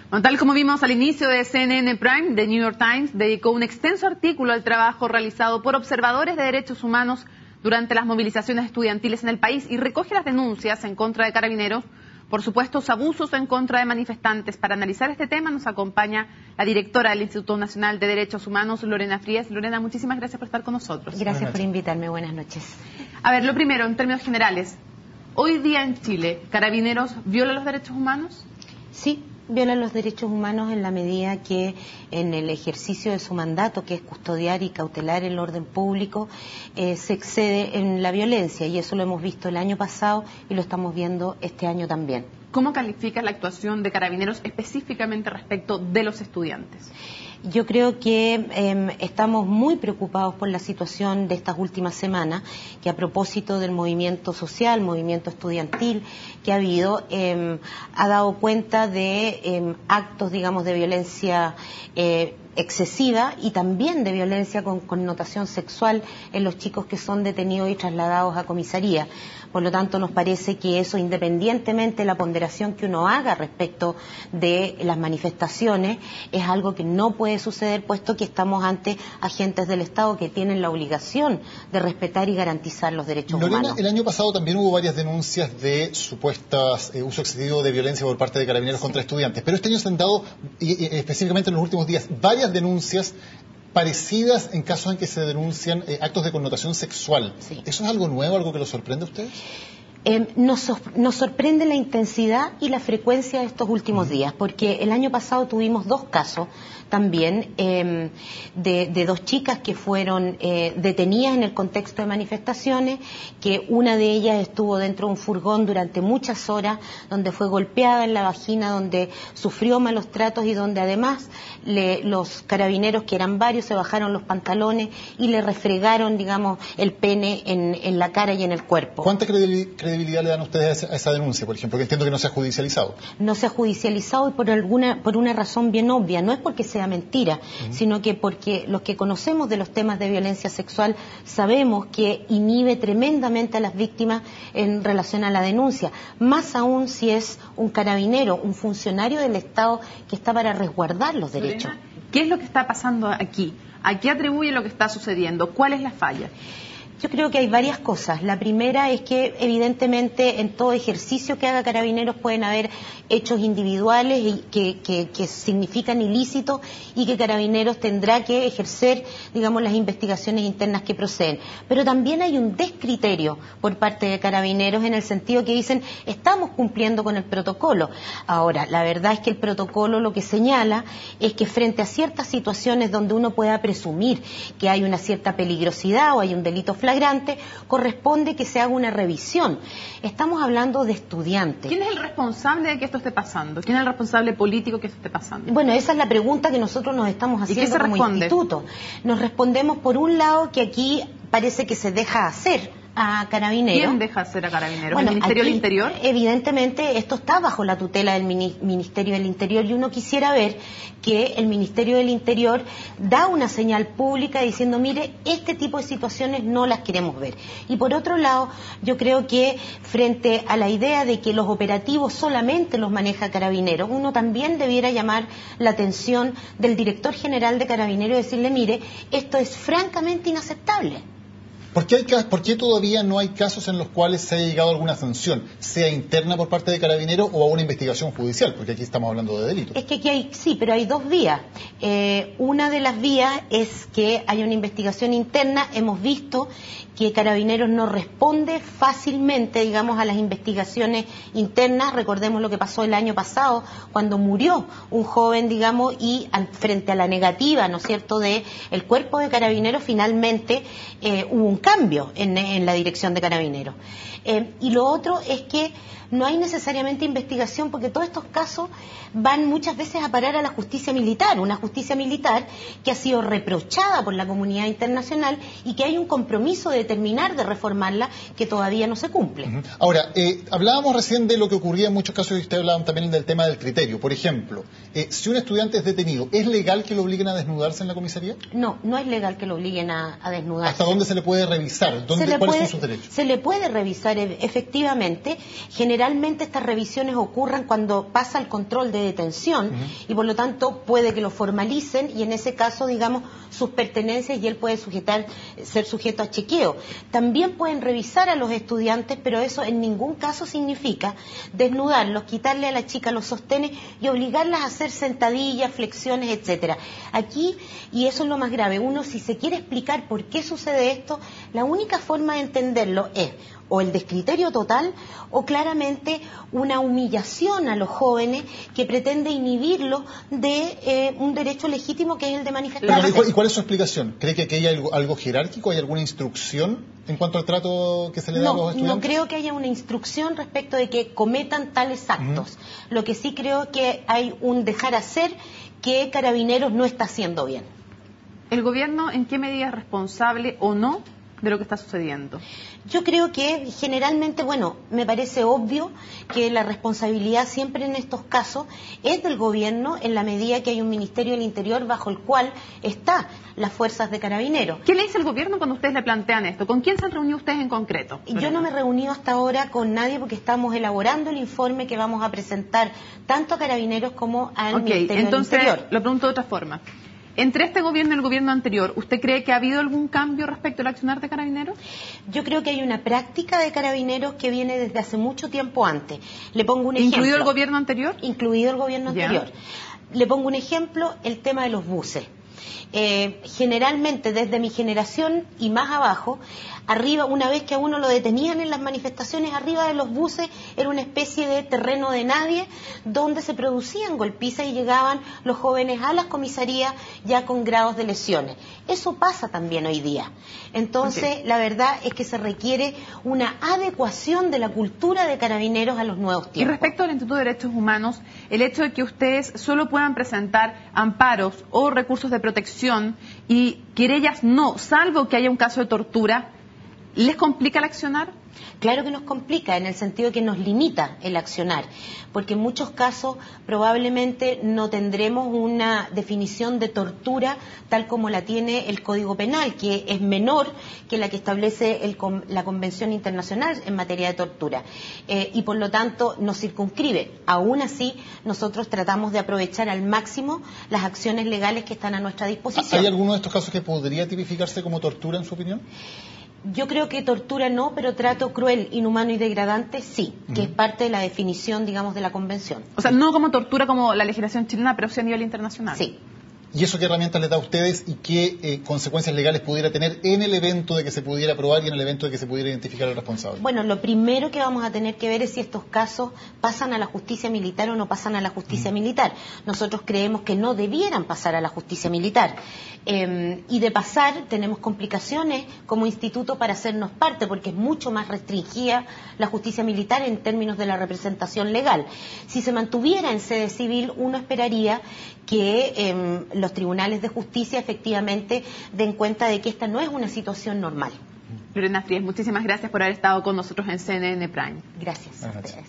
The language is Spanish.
Bueno, tal como vimos al inicio de CNN Prime, The New York Times dedicó un extenso artículo al trabajo realizado por observadores de derechos humanos durante las movilizaciones estudiantiles en el país y recoge las denuncias en contra de Carabineros por supuestos abusos en contra de manifestantes. Para analizar este tema nos acompaña la directora del Instituto Nacional de Derechos Humanos, Lorena Frías. Lorena, muchísimas gracias por estar con nosotros. Gracias por invitarme. Buenas noches. A ver, lo primero, en términos generales, hoy día en Chile, ¿Carabineros viola los derechos humanos? Sí, viola los derechos humanos en la medida que en el ejercicio de su mandato, que es custodiar y cautelar el orden público, se excede en la violencia, y eso lo hemos visto el año pasado y lo estamos viendo este año también. ¿Cómo califica la actuación de Carabineros específicamente respecto de los estudiantes? Yo creo que estamos muy preocupados por la situación de estas últimas semanas, que a propósito del movimiento social, movimiento estudiantil que ha habido, ha dado cuenta de actos, digamos, de violencia excesiva y también de violencia con connotación sexual en los chicos que son detenidos y trasladados a comisaría. Por lo tanto, nos parece que eso, independientemente de la ponderación que uno haga respecto de las manifestaciones, es algo que no puede suceder, puesto que estamos ante agentes del Estado que tienen la obligación de respetar y garantizar los derechos humanos. El año pasado también hubo varias denuncias de supuestas uso excesivo de violencia por parte de Carabineros contra estudiantes, pero este año se han dado, específicamente en los últimos días, varias denuncias parecidas en casos en que se denuncian actos de connotación sexual. Sí. ¿Eso es algo nuevo, algo que los sorprende a ustedes? Nos sorprende la intensidad y la frecuencia de estos últimos días, porque el año pasado tuvimos dos casos también de dos chicas que fueron detenidas en el contexto de manifestaciones, que una de ellas estuvo dentro de un furgón durante muchas horas, donde fue golpeada en la vagina, donde sufrió malos tratos y donde además los carabineros, que eran varios, se bajaron los pantalones y le refregaron, digamos, el pene en la cara y en el cuerpo. ¿Cuánta credibilidad le dan ustedes a esa denuncia, por ejemplo? Que entiendo que no se ha judicializado. No se ha judicializado y por una razón bien obvia. No es porque sea mentira, sino que porque los que conocemos de los temas de violencia sexual sabemos que inhibe tremendamente a las víctimas en relación a la denuncia. Más aún si es un carabinero, un funcionario del Estado que está para resguardar los derechos. ¿Qué es lo que está pasando aquí? ¿A qué atribuye lo que está sucediendo? ¿Cuál es la falla? Yo creo que hay varias cosas. La primera es que evidentemente en todo ejercicio que haga Carabineros pueden haber hechos individuales y que significan ilícitos y que Carabineros tendrá que ejercer, digamos, las investigaciones internas que proceden. Pero también hay un descriterio por parte de Carabineros en el sentido que dicen estamos cumpliendo con el protocolo. Ahora, la verdad es que el protocolo lo que señala es que frente a ciertas situaciones donde uno pueda presumir que hay una cierta peligrosidad o hay un delito flagrante, corresponde que se haga una revisión. Estamos hablando de estudiantes. ¿Quién es el responsable de que esto esté pasando? ¿Quién es el responsable político que esto esté pasando? Bueno, esa es la pregunta que nosotros nos estamos haciendo como instituto. Nos respondemos por un lado que aquí parece que se deja hacer a Carabineros. ¿Quién deja hacer a Carabineros? Bueno, ¿El Ministerio aquí, del Interior? Evidentemente esto está bajo la tutela del Ministerio del Interior y uno quisiera ver que el Ministerio del Interior da una señal pública diciendo, mire, este tipo de situaciones no las queremos ver. Y por otro lado, yo creo que frente a la idea de que los operativos solamente los maneja Carabineros, uno también debiera llamar la atención del director general de Carabineros y decirle, mire, esto es francamente inaceptable. ¿Por qué todavía no hay casos en los cuales se haya llegado a alguna sanción, sea interna por parte de Carabineros o a una investigación judicial? Porque aquí estamos hablando de delitos. Es que aquí pero hay dos vías. Una de las vías es que hay una investigación interna. Hemos visto que Carabineros no responde fácilmente, digamos, a las investigaciones internas. Recordemos lo que pasó el año pasado, cuando murió un joven, digamos, y frente a la negativa, ¿no es cierto?, de el cuerpo de Carabineros, finalmente hubo un cambio en la dirección de Carabineros. Y lo otro es que no hay necesariamente investigación, porque todos estos casos van muchas veces a parar a la justicia militar, una justicia militar que ha sido reprochada por la comunidad internacional y que hay un compromiso de terminar de reformarla que todavía no se cumple. Ahora, hablábamos recién de lo que ocurría en muchos casos y usted hablaba también del tema del criterio. Por ejemplo, si un estudiante es detenido, ¿es legal que lo obliguen a desnudarse en la comisaría? No, no es legal que lo obliguen a desnudarse. ¿Hasta dónde se le puede revisar? ¿Cuáles son sus derechos? Se le puede revisar efectivamente. Generalmente generalmente estas revisiones ocurran cuando pasa el control de detención y por lo tanto puede que lo formalicen y en ese caso, digamos, sus pertenencias y él puede ser sujeto a chequeo. También pueden revisar a los estudiantes, pero eso en ningún caso significa desnudarlos, quitarle a la chica los sostenes y obligarlas a hacer sentadillas, flexiones, etcétera. Aquí, y eso es lo más grave, uno si se quiere explicar por qué sucede esto, la única forma de entenderlo es o el descriterio total o claramente una humillación a los jóvenes que pretende inhibirlos de un derecho legítimo que es el de manifestarse. ¿Y cuál es su explicación? ¿Cree que aquí hay algo jerárquico? ¿Hay alguna instrucción en cuanto al trato que se le da a los estudiantes? No creo que haya una instrucción respecto de que cometan tales actos. Lo que sí creo que hay un dejar hacer que Carabineros no está haciendo bien. ¿El gobierno en qué medida es responsable o no de lo que está sucediendo? Yo creo que generalmente, bueno, me parece obvio que la responsabilidad siempre en estos casos es del gobierno en la medida que hay un Ministerio del Interior bajo el cual están las fuerzas de Carabineros. ¿Qué le dice el gobierno cuando ustedes le plantean esto? ¿Con quién se han reunido ustedes en concreto? Yo no me he reunido hasta ahora con nadie porque estamos elaborando el informe que vamos a presentar tanto a Carabineros como al Ministerio del Interior. Entonces, lo pregunto de otra forma. Entre este gobierno y el gobierno anterior, ¿usted cree que ha habido algún cambio respecto al accionar de Carabineros? Yo creo que hay una práctica de Carabineros que viene desde hace mucho tiempo antes. Le pongo un ejemplo. ¿Incluido el gobierno anterior? Incluido el gobierno anterior. Le pongo un ejemplo, el tema de los buses. Generalmente desde mi generación y más abajo, arriba, una vez que a uno lo detenían en las manifestaciones, arriba de los buses era una especie de terreno de nadie donde se producían golpizas y llegaban los jóvenes a las comisarías ya con grados de lesiones. Eso pasa también hoy día. Entonces, la verdad es que se requiere una adecuación de la cultura de Carabineros a los nuevos tiempos. Y respecto al Instituto de Derechos Humanos, el hecho de que ustedes solo puedan presentar amparos o recursos de protección y querellas no, salvo que haya un caso de tortura, ¿les complica el accionar? Claro que nos complica, en el sentido que nos limita el accionar, porque en muchos casos probablemente no tendremos una definición de tortura tal como la tiene el Código Penal, que es menor que la que establece la Convención Internacional en materia de tortura, y por lo tanto nos circunscribe. Aún así, nosotros tratamos de aprovechar al máximo las acciones legales que están a nuestra disposición. ¿Hay alguno de estos casos que podría tipificarse como tortura, en su opinión? Yo creo que tortura no, pero trato cruel, inhumano y degradante sí, que es parte de la definición, digamos, de la Convención. O sea, no como tortura como la legislación chilena, pero sí a nivel internacional. Sí. ¿Y eso qué herramientas les da a ustedes y qué consecuencias legales pudiera tener en el evento de que se pudiera aprobar y en el evento de que se pudiera identificar al responsable? Bueno, lo primero que vamos a tener que ver es si estos casos pasan a la justicia militar o no pasan a la justicia militar. Nosotros creemos que no debieran pasar a la justicia militar. Y de pasar, tenemos complicaciones como instituto para hacernos parte, porque es mucho más restringida la justicia militar en términos de la representación legal. Si se mantuviera en sede civil, uno esperaría que los tribunales de justicia efectivamente den cuenta de que esta no es una situación normal. Lorena Frías, muchísimas gracias por haber estado con nosotros en CNN Prime. Gracias a ustedes.